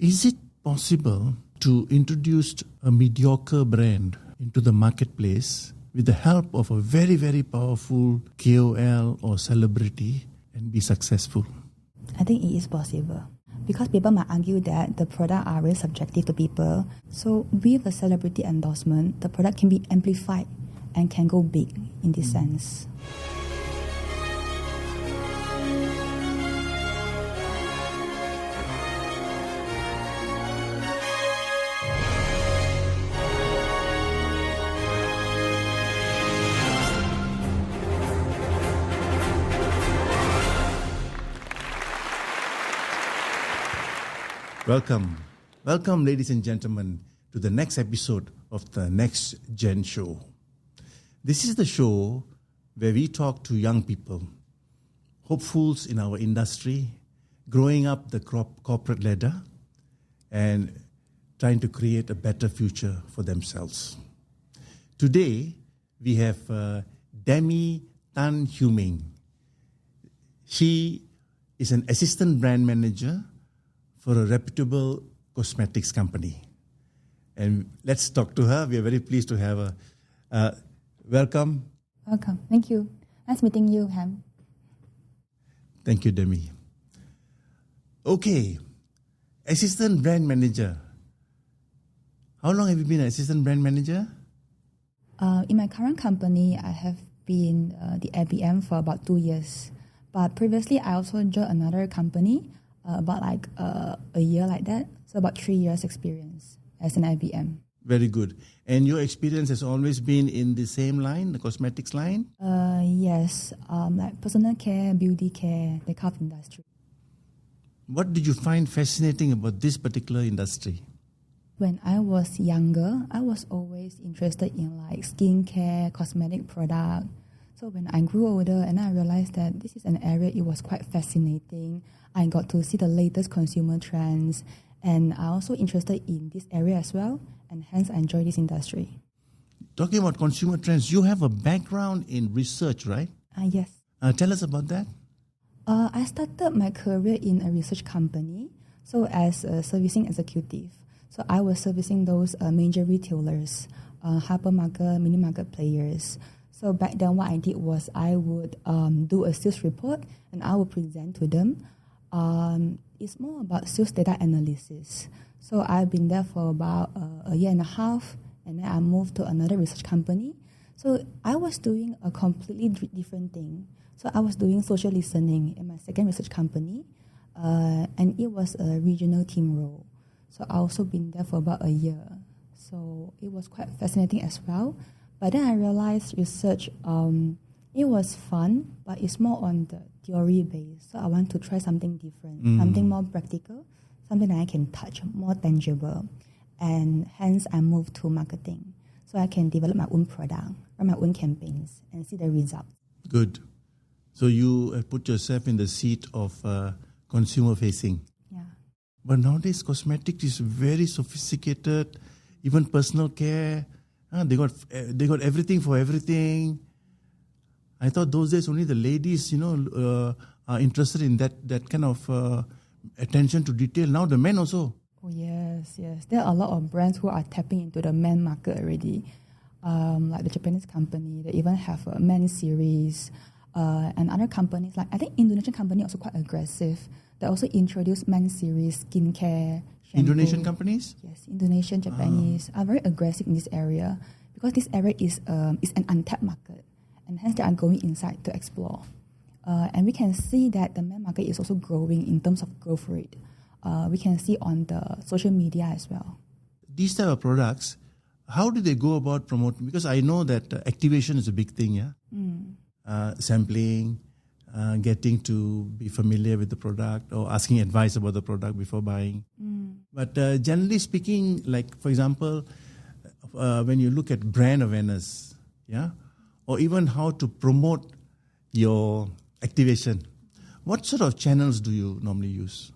Is it possible to introduce a mediocre brand into the marketplace with the help of a very, very powerful KOL or celebrity and be successful? I think it is possible. Because people might argue that the product are very subjective to people. So with a celebrity endorsement, the product can be amplified and can go big in this sense. Welcome, ladies and gentlemen, to the next episode of the NexGen show. This is the show where we talk to young people, hopefuls in our industry, growing up the corporate ladder, and trying to create a better future for themselves. Today, we have Demi Tan. She is an assistant brand manager for a reputable cosmetics company. And let's talk to her. We are very pleased to have her. Welcome. Welcome. Thank you. Nice meeting you, Ham. Thank you, Demi. Okay. Assistant brand manager. How long have you been an assistant brand manager? In my current company, I have been the ABM for about 2 years. But previously, I also joined another company about a year like that. So about 3 years experience as an IBM. Very good. And your experience has always been in the same line, the cosmetics line? Yes, like personal care, beauty care, that kind of industry. What did you find fascinating about this particular industry? When I was younger, I was always interested in like skincare, cosmetic product. So when I grew older and I realized that this is an area, it was quite fascinating. I got to see the latest consumer trends, and I also interested in this area as well, and hence I enjoy this industry. Talking about consumer trends, you have a background in research, right? Yes. Tell us about that. I started my career in a research company, so as a servicing executive. So I was servicing those major retailers, hypermarket, mini market players. So back then what I did was I would do a sales report and I would present to them. It's more about sales data analysis. So I've been there for about a year and a half, and then I moved to another research company. So I was doing a completely different thing. So I was doing social listening in my second research company, and it was a regional team role. So I also been there for about a year. So it was quite fascinating as well. But then I realized research, it was fun, but it's more on the theory base. So I want to try something different, something more practical, something that I can touch, more tangible. And hence I moved to marketing. So I can develop my own product, run my own campaigns, and see the results. Good. So you put yourself in the seat of consumer facing. Yeah. But nowadays cosmetics is very sophisticated, even personal care. They got everything for everything. I thought those days only the ladies, are interested in that kind of attention to detail. Now the men also. Oh yes. There are a lot of brands who are tapping into the men market already. Like the Japanese company, they even have a men series. And other companies, like I think Indonesian company also quite aggressive. They also introduce men series, skincare, shampoo. Indonesian companies? Yes, Indonesian, Japanese are very aggressive in this area because this area is an untapped market, and hence they are going inside to explore. And we can see that the men market is also growing in terms of growth rate. We can see on the social media as well. These type of products, how do they go about promoting? Because I know that activation is a big thing, yeah? Sampling, getting to be familiar with the product or asking advice about the product before buying. But generally speaking, like for example, when you look at brand awareness, yeah, or even how to promote your activation, what sort of channels do you normally use?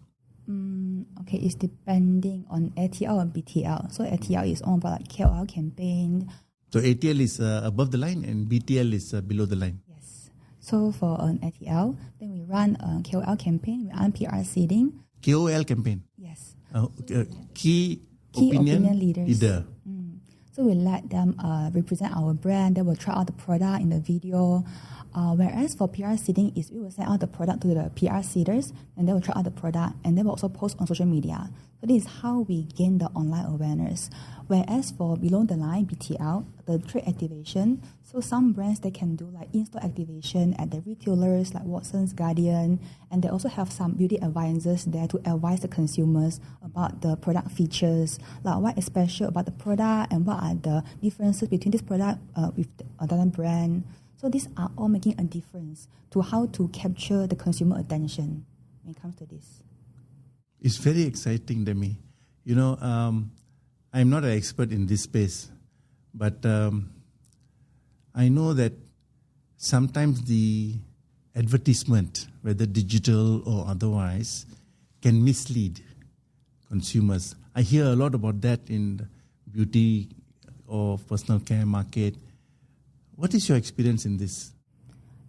Okay, it's depending on ATL and BTL. So ATL is all about like KOL campaign. So ATL is above the line and BTL is below the line. Yes. So for an ATL, then we run a KOL campaign, we run PR seeding. KOL campaign? Yes. Key opinion leaders. Leader. So we let them represent our brand. They will try out the product in the video. Whereas for PR seeding is we will send out the product to the PR seeders and they will try out the product and they will also post on social media. So this is how we gain the online awareness. Whereas for below the line, BTL, the trade activation, so some brands, they can do like in-store activation at the retailers like Watson's, Guardian, and they also have some beauty advisors there to advise the consumers about the product features, like what is special about the product and what are the differences between this product with another brand. So these are all making a difference to how to capture the consumer attention when it comes to this. It's very exciting, Demi. You know, I'm not an expert in this space, but I know that sometimes the advertisement, whether digital or otherwise, can mislead consumers. I hear a lot about that in the beauty or personal care market. What is your experience in this?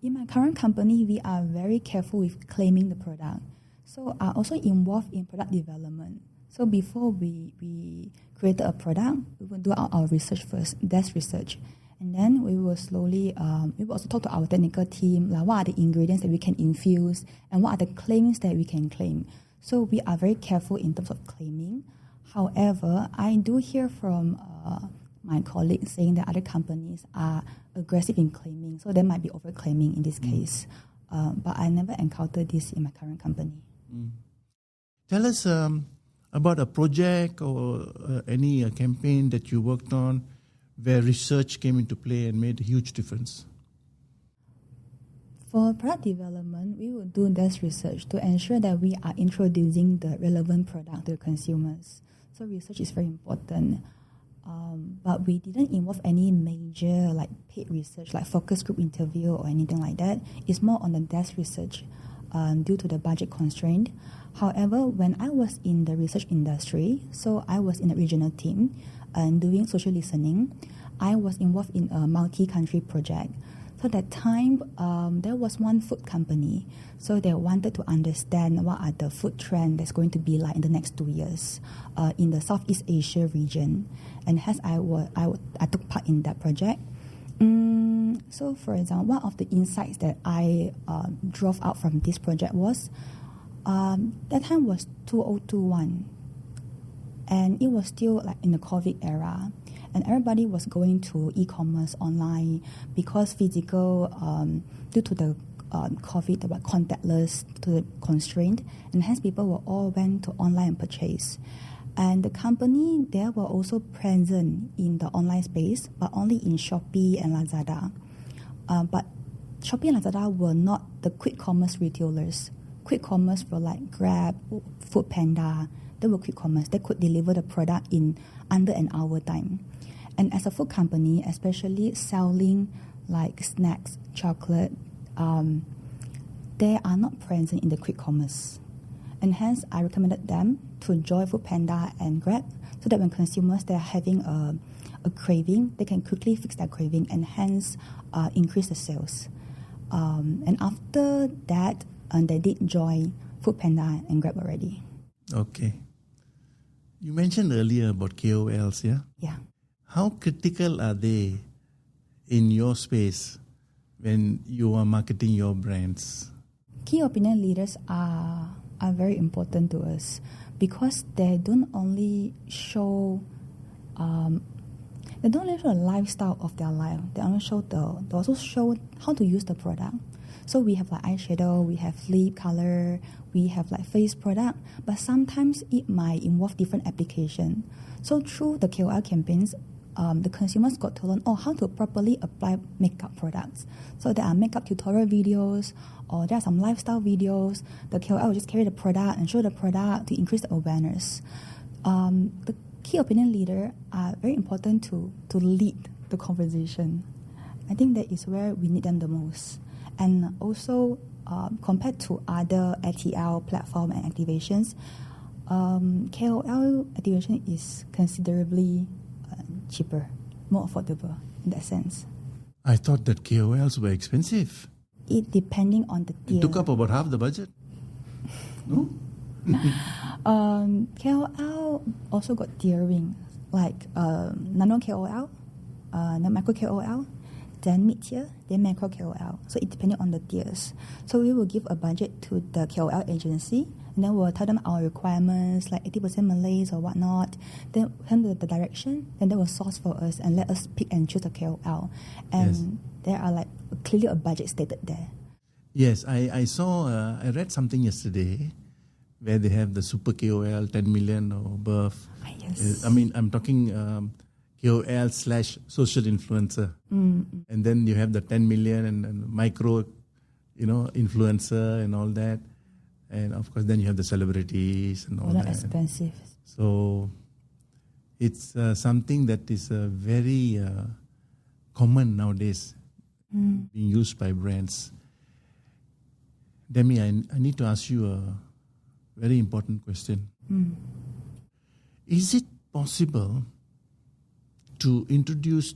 In my current company, we are very careful with claiming the product. So are also involved in product development. So before we created a product, we will do our research first, desk research. And then we will slowly, we will also talk to our technical team, like what are the ingredients that we can infuse and what are the claims that we can claim. So we are very careful in terms of claiming. However, I do hear from my colleagues saying that other companies are aggressive in claiming. So they might be over-claiming in this case. But I never encountered this in my current company. Tell us about a project or any campaign that you worked on where research came into play and made a huge difference. For product development, we will do this research to ensure that we are introducing the relevant product to consumers. So research is very important. But we didn't involve any major like paid research, like focus group interview or anything like that. It's more on the desk research due to the budget constraint. However, when I was in the research industry, so I was in the regional team and doing social listening, I was involved in a multi-country project. So at that time, there was one food company. So they wanted to understand what are the food trends that's going to be like in the next 2 years in the Southeast Asia region. And hence, I took part in that project. So for example, one of the insights that I drove out from this project was, that time was 2021. And it was still like in the COVID era. And everybody was going to e-commerce online because physical, due to the COVID, they were contactless to the constraint, and hence people were all went to online purchase. And the company, they were also present in the online space, but only in Shopee and Lazada. But Shopee and Lazada were not the quick commerce retailers. Quick commerce were like Grab, Food Panda. They were quick commerce. They could deliver the product in under an hour time. And as a food company, especially selling like snacks, chocolate, they are not present in the quick commerce. And hence, I recommended them to join Foodpanda and Grab so that when consumers, they're having a craving, they can quickly fix that craving and hence increase the sales. And after that, they did join Foodpanda and Grab already. Okay. You mentioned earlier about KOLs, yeah? Yeah. How critical are they in your space when you are marketing your brands? Key opinion leaders are very important to us because they don't only show the lifestyle of their life. They also show how to use the product. So we have like eyeshadow, we have lip color, we have like face product, but sometimes it might involve different application. So through the KOL campaigns, the consumers got to learn how to properly apply makeup products. So there are makeup tutorial videos or there are some lifestyle videos. The KOL will just carry the product and show the product to increase the awareness. The key opinion leader are very important to lead the conversation. I think that is where we need them the most. And also, compared to other ATL platform and activations, KOL activation is considerably cheaper, more affordable in that sense. I thought that KOLs were expensive. It depending on the tier. It took up about half the budget. No? KOL also got tiering, like nano KOL, then micro KOL, then mid tier, then macro KOL. So it depended on the tiers. So we will give a budget to the KOL agency, and then we'll tell them our requirements, like 80% Malays or whatnot. Then hand the direction, and they will source for us and let us pick and choose a KOL. And there are like clearly a budget stated there. Yes, I saw, I read something yesterday where they have the super KOL, 10 million or above. Yes. I'm talking KOL / social influencer. And then you have the 10 million and micro, influencer and all that. And of course, then you have the celebrities and all that. Expensive. So it's something that is very common nowadays, being used by brands. Demi, I need to ask you a very important question. Is it possible to introduce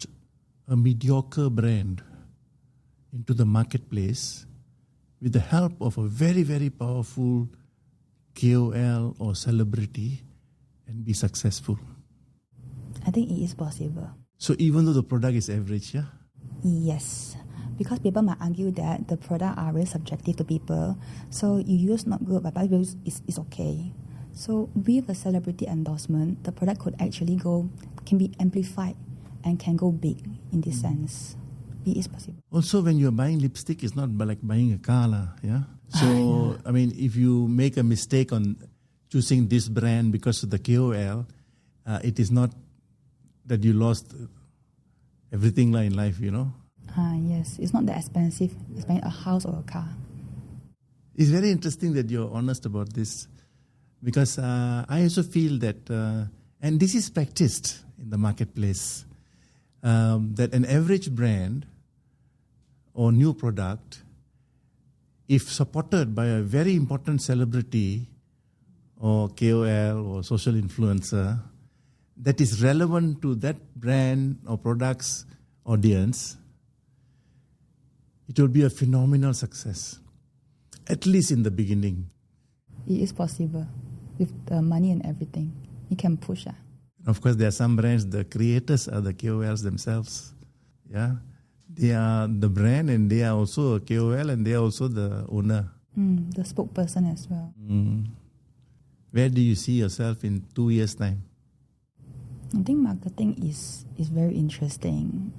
a mediocre brand into the marketplace with the help of a very, very powerful KOL or celebrity and be successful? I think it is possible. So even though the product is average, yeah? Yes. Because people might argue that the product are very subjective to people. So you use not good, but use is okay. So with a celebrity endorsement, the product could actually can be amplified and can go big in this sense. It is possible. Also, when you're buying lipstick, it's not like buying a car, yeah? So, if you make a mistake on choosing this brand because of the KOL, it is not that you lost everything in life, Yes, it's not that expensive. It's buying a house or a car. It's very interesting that you're honest about this, because I also feel that, and this is practiced in the marketplace, that an average brand or new product, if supported by a very important celebrity or KOL or social influencer that is relevant to that brand or product's audience, it will be a phenomenal success, at least in the beginning. It is possible. With the money and everything, you can push. Of course, there are some brands, the creators are the KOLs themselves. Yeah, they are the brand and they are also a KOL and they are also the owner. The spokesperson as well. Where do you see yourself in 2 years' time? I think marketing is very interesting.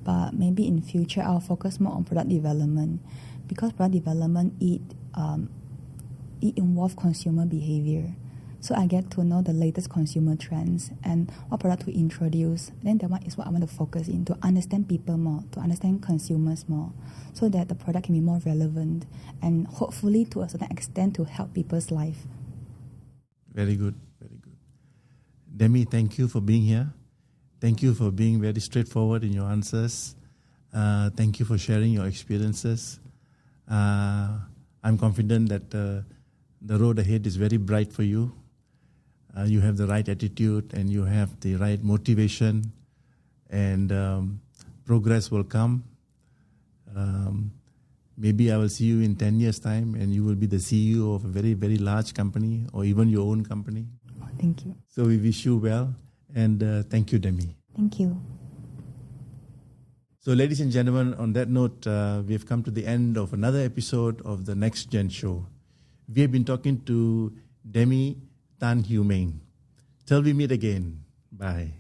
But maybe in future I'll focus more on product development, because product development it involves consumer behavior. So I get to know the latest consumer trends and what product to introduce. Then that one is what I want to focus in, to understand people more, to understand consumers more, so that the product can be more relevant and hopefully to a certain extent to help people's life. Very good, very good. Demi, thank you for being here. Thank you for being very straightforward in your answers. Thank you for sharing your experiences. I'm confident that the road ahead is very bright for you. You have the right attitude and you have the right motivation, and progress will come. Maybe I will see you in 10 years' time and you will be the CEO of a very, very large company or even your own company. Oh, thank you. So we wish you well, and thank you, Demi. Thank you. So ladies and gentlemen, on that note, we have come to the end of another episode of the NexGen show. We have been talking to Demi Tan. Till we meet again. Bye.